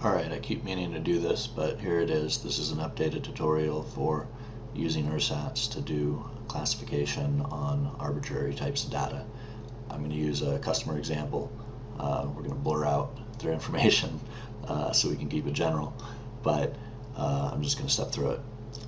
Alright, I keep meaning to do this, but here it is. This is an updated tutorial for using Ersatz to do classification on arbitrary types of data. I'm going to use a customer example. We're going to blur out their information so we can keep it general, but I'm just going to step through it.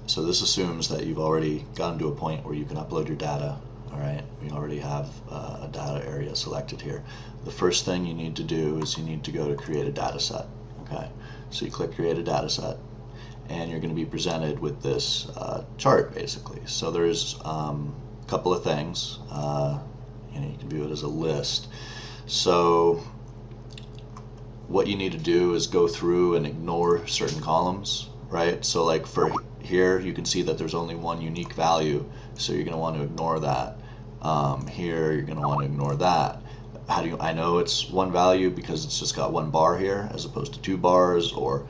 So this assumes that you've already gotten to a point where you can upload your data. Alright, we already have a data area selected here. The first thing you need to do is you need to go to create a data set. Okay, so you click create a data set and you're going to be presented with this chart basically. So there's a couple of things. You can view it as a list. So what you need to do is go through and ignore certain columns, right? So like for here you can see that there's only one unique value, so you're going to want to ignore that. Here you're going to want to ignore that. How do I know it's one value? Because it's just got one bar here as opposed to 2 bars or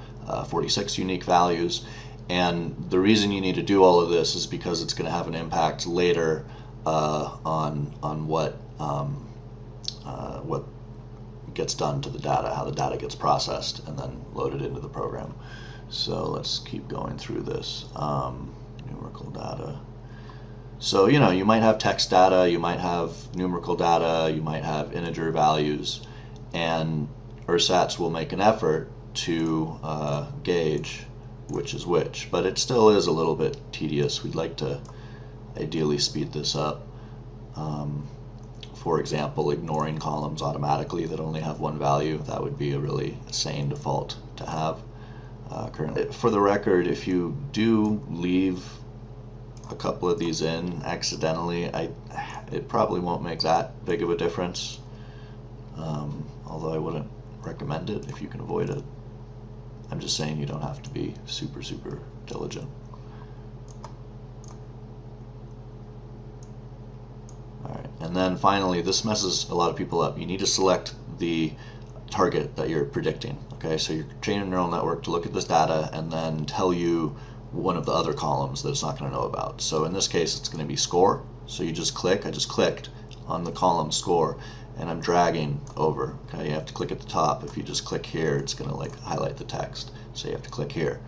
46 unique values. And the reason you need to do all of this is because it's going to have an impact later on what gets done to the data, how the data gets processed and then loaded into the program. So let's keep going through this. Numerical data. So, you might have text data, you might have numerical data, you might have integer values, and Ersatz will make an effort to gauge which is which, but it still is a little bit tedious. We'd like to ideally speed this up. For example, ignoring columns automatically that only have one value. That would be a really sane default to have currently. For the record, if you do leave a couple of these in accidentally, it probably won't make that big of a difference, although I wouldn't recommend it if you can avoid it. I'm just saying you don't have to be super diligent. Alright, and then finally, this messes a lot of people up. You need to select the target that you're predicting. Okay, so you're training a neural network to look at this data and then tell you one of the other columns that it's not going to know about. So in this case it's going to be score. So you just click, I just clicked on the column score and I'm dragging over. Okay, you have to click at the top. If you just click here, it's going to like highlight the text. So you have to click here,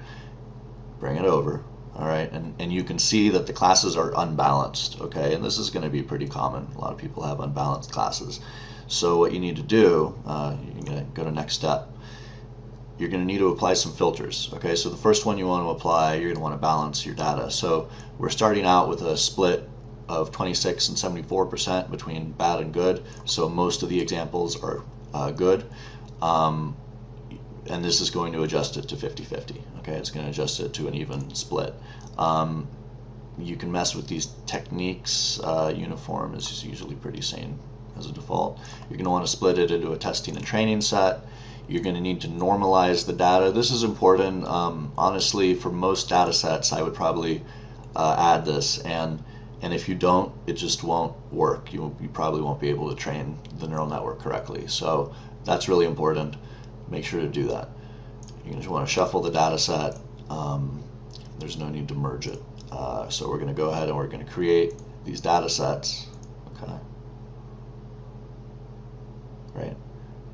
bring it over. Alright, and you can see that the classes are unbalanced. Okay, and this is going to be pretty common. A lot of people have unbalanced classes. So what you need to do, you're going to go to next step. You're going to need to apply some filters. Okay, so the first one you want to apply, you're going to want to balance your data. So we're starting out with a split of 26 and 74% between bad and good. So most of the examples are good. And this is going to adjust it to 50-50. Okay, it's going to adjust it to an even split. You can mess with these techniques. Uniform is usually pretty sane as a default. You're going to want to split it into a testing and training set. You're going to need to normalize the data. This is important. Honestly, for most data sets, I would probably add this, and if you don't, it just won't work. You probably won't be able to train the neural network correctly. So that's really important. Make sure to do that. You just want to shuffle the data set. There's no need to merge it. So we're going to go ahead and we're going to create these data sets. Okay. Great.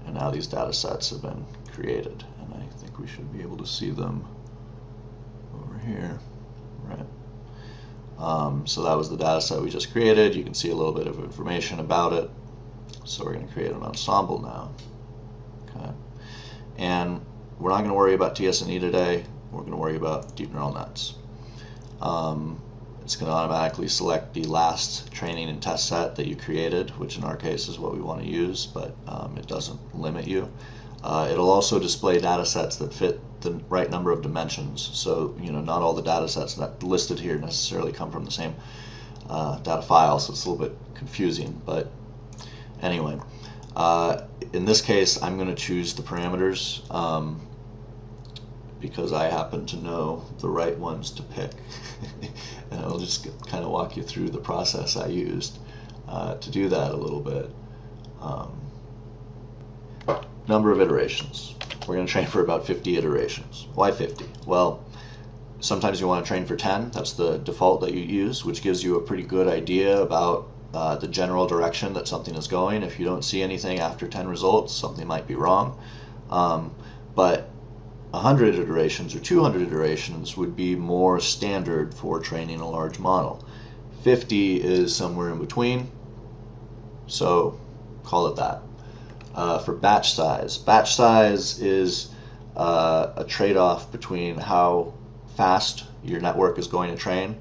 And now these data sets have been created, and I think we should be able to see them over here, right? So that was the data set we just created. You can see a little bit of information about it. So we're going to create an ensemble now. Okay, and we're not going to worry about TS&E today. We're going to worry about deep neural nets. It's going to automatically select the last training and test set that you created, which in our case is what we want to use, but it doesn't limit you. It'll also display data sets that fit the right number of dimensions. So, not all the data sets that listed here necessarily come from the same data file, so it's a little bit confusing. But anyway, in this case, I'm going to choose the parameters because I happen to know the right ones to pick. And I'll just kind of walk you through the process I used to do that a little bit. Number of iterations. We're going to train for about 50 iterations. Why 50? Well, sometimes you want to train for 10. That's the default that you use, which gives you a pretty good idea about the general direction that something is going. If you don't see anything after 10 results, something might be wrong. But 100 iterations or 200 iterations would be more standard for training a large model. 50 is somewhere in between, so call it that. For batch size is a trade-off between how fast your network is going to train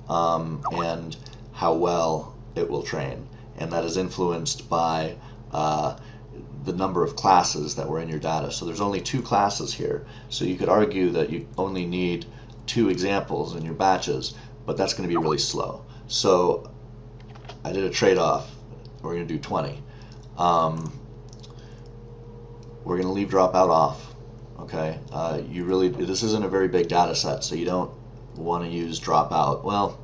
and how well it will train, and that is influenced by the number of classes that were in your data. So there's only 2 classes here, so you could argue that you only need 2 examples in your batches, but that's going to be really slow. So I did a trade-off. We're going to do 20. We're going to leave dropout off. Okay, this isn't a very big data set, so you don't want to use dropout. Well,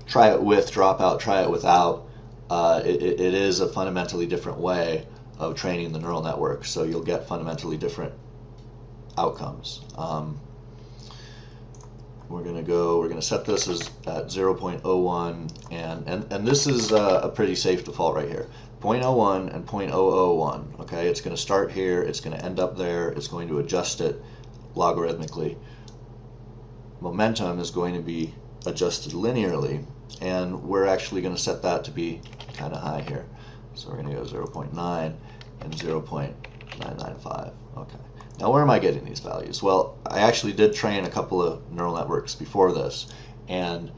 try it with dropout, try it without. It is a fundamentally different way of training the neural network, so you'll get fundamentally different outcomes. We're going to set this as at 0.01, and this is a pretty safe default right here. 0.01 and 0.001. Okay, it's going to start here, it's going to end up there, it's going to adjust it logarithmically. Momentum is going to be adjusted linearly, and we're actually going to set that to be kind of high here. So we're going to go 0.9 and 0.995. Okay. Now where am I getting these values? Well, I actually did train a couple of neural networks before this, and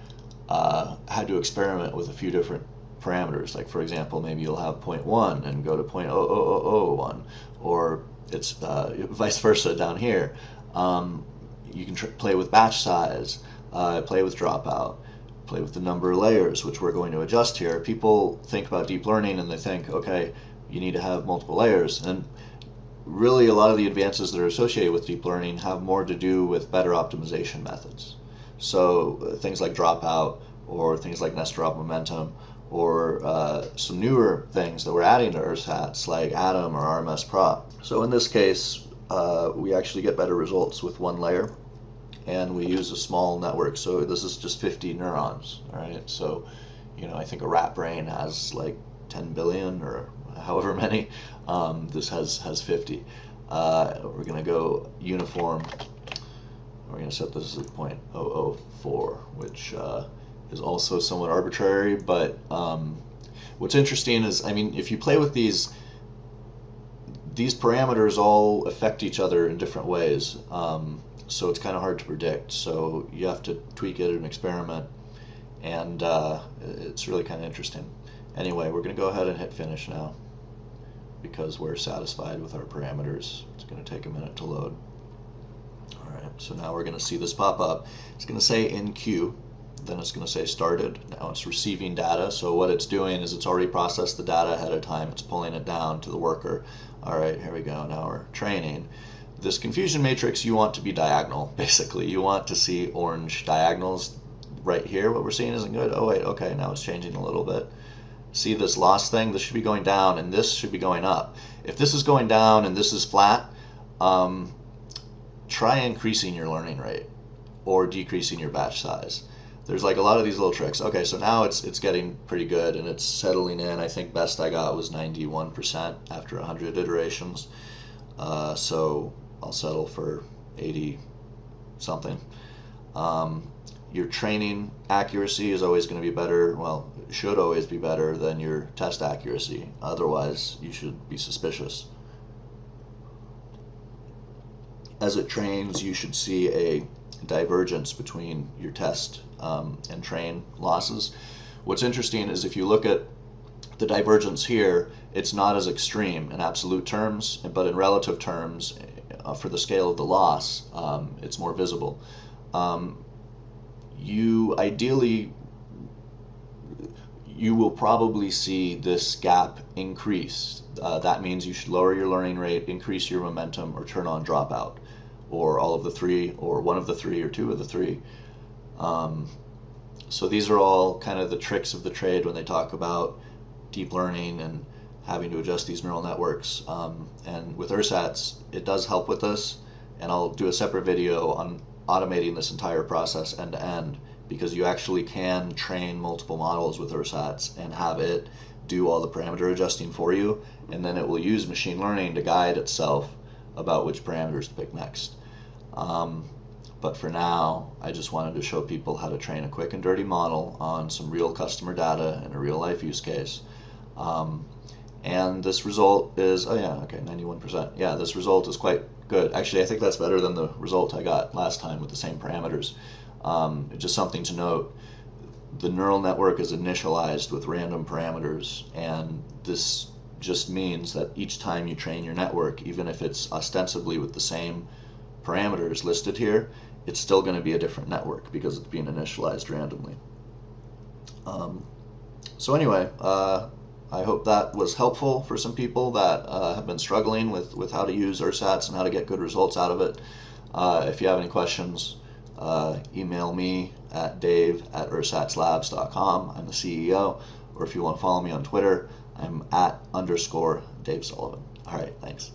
had to experiment with a few different parameters. Like, for example, maybe you'll have 0.1 and go to 0.0001, or it's vice versa down here. You can play with batch size, play with dropout, play with the number of layers, which we're going to adjust here. People think about deep learning and they think, okay, you need to have multiple layers. And really, a lot of the advances that are associated with deep learning have more to do with better optimization methods. So things like dropout, or things like nested drop momentum, or some newer things that we're adding to Ersatz, like Atom or RMS prop. So in this case, we actually get better results with 1 layer, and we use a small network. So this is just 50 neurons, all right? So, I think a rat brain has like 10 billion or however many. This has 50. We're going to go uniform. We're going to set this as 0.004, which is also somewhat arbitrary, but what's interesting is, if you play with these parameters all affect each other in different ways, so it's kind of hard to predict. So you have to tweak it and experiment, and it's really kind of interesting. Anyway, we're going to go ahead and hit finish now, because we're satisfied with our parameters. It's going to take a minute to load. All right, so now we're going to see this pop up. It's going to say in queue, then it's going to say started. Now it's receiving data, so what it's doing is it's already processed the data ahead of time. It's pulling it down to the worker. All right, here we go. Now we're training. This confusion matrix you want to be diagonal, basically. You want to see orange diagonals right here. What we're seeing isn't good. Oh wait, okay, now it's changing a little bit. See this loss thing? This should be going down and this should be going up. If this is going down and this is flat, try increasing your learning rate or decreasing your batch size. There's like a lot of these little tricks. Okay, so now it's getting pretty good and it's settling in. I think best I got was 91% after 100 iterations. So I'll settle for 80 something. Your training accuracy is always going to be better, well, it should always be better than your test accuracy. Otherwise, you should be suspicious. As it trains, you should see a divergence between your test and train losses. What's interesting is if you look at the divergence here, it's not as extreme in absolute terms, but in relative terms, for the scale of the loss, it's more visible. You will probably see this gap increase. That means you should lower your learning rate, increase your momentum, or turn on dropout, or all of the 3, or 1 of the 3, or 2 of the 3. So these are all kind of the tricks of the trade when they talk about deep learning and having to adjust these neural networks. And with Ersatz, it does help with this, and I'll do a separate video on automating this entire process end to end, because you actually can train multiple models with Ersatz and have it do all the parameter adjusting for you, and then it will use machine learning to guide itself about which parameters to pick next. But for now, I just wanted to show people how to train a quick and dirty model on some real customer data in a real life use case. And this result is, oh yeah, okay, 91%. Yeah, this result is quite good. Actually, I think that's better than the result I got last time with the same parameters. Just something to note, the neural network is initialized with random parameters, and this just means that each time you train your network, even if it's ostensibly with the same parameters listed here, it's still going to be a different network because it's being initialized randomly. So anyway, I hope that was helpful for some people that have been struggling with how to use Ersatz and how to get good results out of it. If you have any questions, email me at dave@ersatzlabs.com. I'm the CEO. Or if you want to follow me on Twitter, I'm @_Dave Sullivan. All right, thanks.